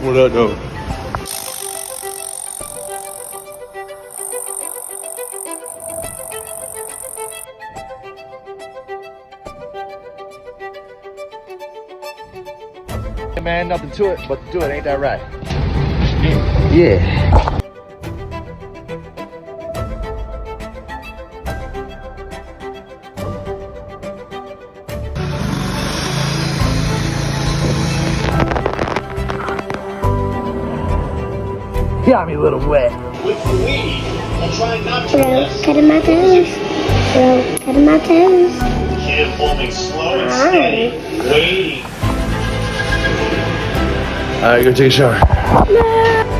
What up, though? Hey man, nothing to it but to do it, ain't that right? Yeah. Got me a little wet. With the weed, I'm trying not to Bro, mess. cutting my toes. Bro, cutting my toes. Kid holding slow and steady, waiting. Alright, go take a shower. No.